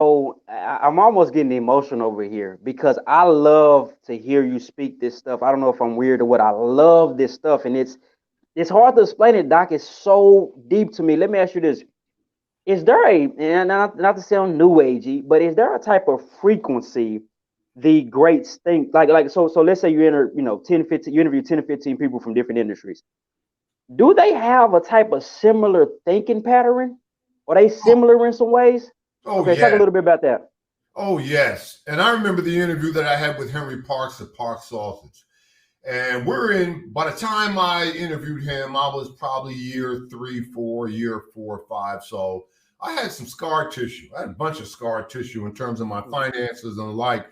So I'm almost getting emotional over here because I love to hear you speak this stuff. I don't know if I'm weird or what. I love this stuff, and it's hard to explain it, Doc. It's so deep to me. Let me ask you this: is there a, and not to sound new agey, but is there a type of frequency the greats think like? So let's say you enter, 10, 15, you interview 10 to 15 people from different industries. Do they have a type of similar thinking pattern? Are they similar in some ways? Oh Okay, talk a yeah. little bit about that. Oh yes. And I remember the interview that I had with Henry Parks at Park Sausage. And by the time I interviewed him, I was probably year 3, 4, year 4, 5. So I had some scar tissue. I had a bunch of scar tissue in terms of my finances and the like,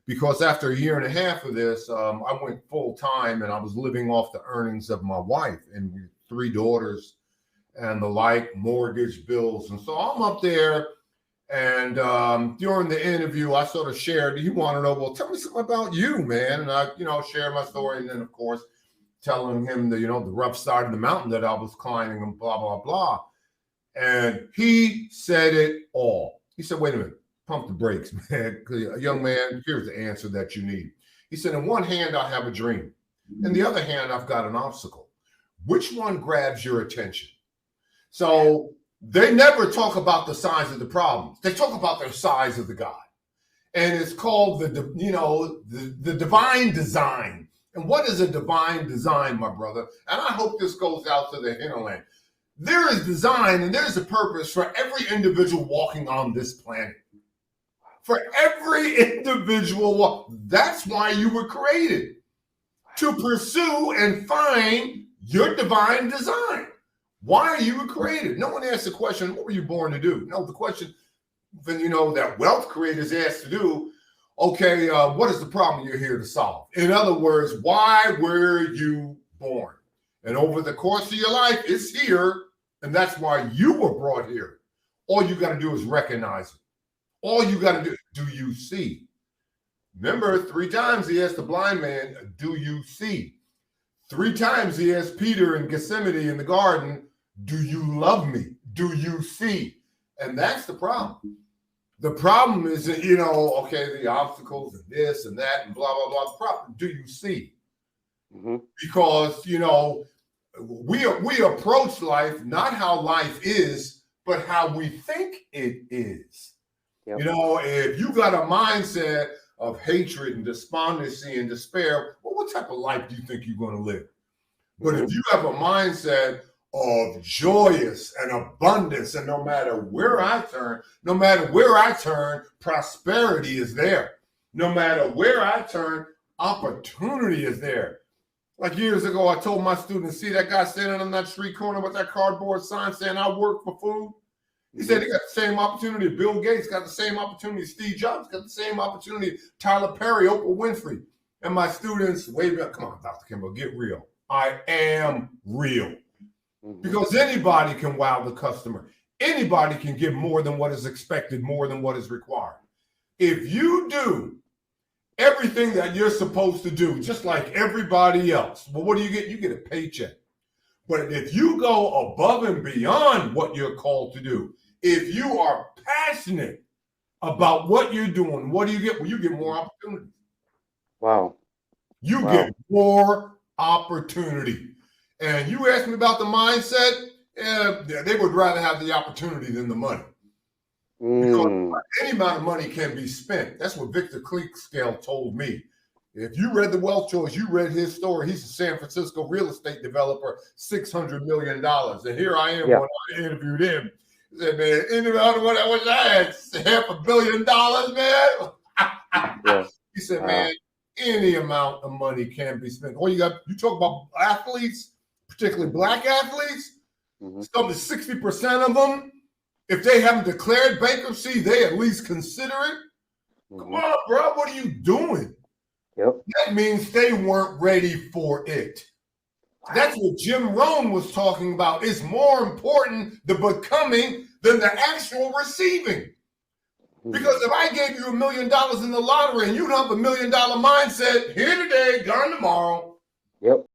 because after a year and a half of this, I went full time and I was living off the earnings of my wife and 3 daughters and the like, mortgage bills. And so I'm up there. And during the interview, I sort of shared, he wanted to know, well, tell me something about you, man. And I, share my story. And then, of course, telling him the rough side of the mountain that I was climbing and blah, blah, blah. And he said it all. He said, wait a minute, pump the brakes, man. Young man, here's the answer that you need. He said, in one hand, I have a dream. In the other hand, I've got an obstacle. Which one grabs your attention? So they never talk about the size of the problems. They talk about the size of the God. And it's called the divine design. And what is a divine design, my brother? And I hope this goes out to the hinterland. There is design and there's a purpose for every individual walking on this planet. For every individual, that's why you were created. To pursue and find your divine design. Why are you created? No one asks the question, what were you born to do? No, the question that wealth creators ask to do, okay, what is the problem you're here to solve? In other words, why were you born? And over the course of your life, it's here, and that's why you were brought here. All you got to do is recognize it. All you got to do you see? Remember, 3 times he asked the blind man, do you see? 3 times he asked Peter in Gethsemane in the garden, do you love me? Do you see? And that's the problem. The problem is that, the obstacles and this and that and blah, blah, blah. The problem, do you see? Mm-hmm. Because, we approach life not how life is, but how we think it is. Yep. If you got a mindset of hatred and despondency and despair, well, what type of life do you think you're going to live? But if you have a mindset of joyous and abundance, and no matter where I turn, prosperity is there. No matter where I turn, opportunity is there. Like years ago, I told my students, see that guy standing on that street corner with that cardboard sign saying, I work for food? He said he got the same opportunity. Bill Gates got the same opportunity. Steve Jobs got the same opportunity. Tyler Perry, Oprah Winfrey. And my students, wave up, come on, Dr. Kimbro, get real. I am real. Because anybody can wow the customer. Anybody can give more than what is expected, more than what is required. If you do everything that you're supposed to do, just like everybody else, well, what do you get? You get a paycheck. But if you go above and beyond what you're called to do, if you are passionate about what you're doing, what do you get? Well, you get more opportunities. Wow. You get more opportunity. And you asked me about the mindset, they would rather have the opportunity than the money. Because any amount of money can be spent. That's what Victor Cleakscale told me. If you read The Wealth Choice, you read his story. He's a San Francisco real estate developer, $600 million. And here I am when I interviewed him. He said, man, what I had, $500 million, man. He said, man, any amount of money can be spent. You talk about athletes, particularly black athletes, some 60% of them, if they haven't declared bankruptcy, they at least consider it. Come on, bro, what are you doing? Yep. That means they weren't ready for it. That's what Jim Rohn was talking about. It's more important the becoming than the actual receiving. Because if I gave you $1 million in the lottery and you don't have $1 million mindset, here today, gone tomorrow. Yep.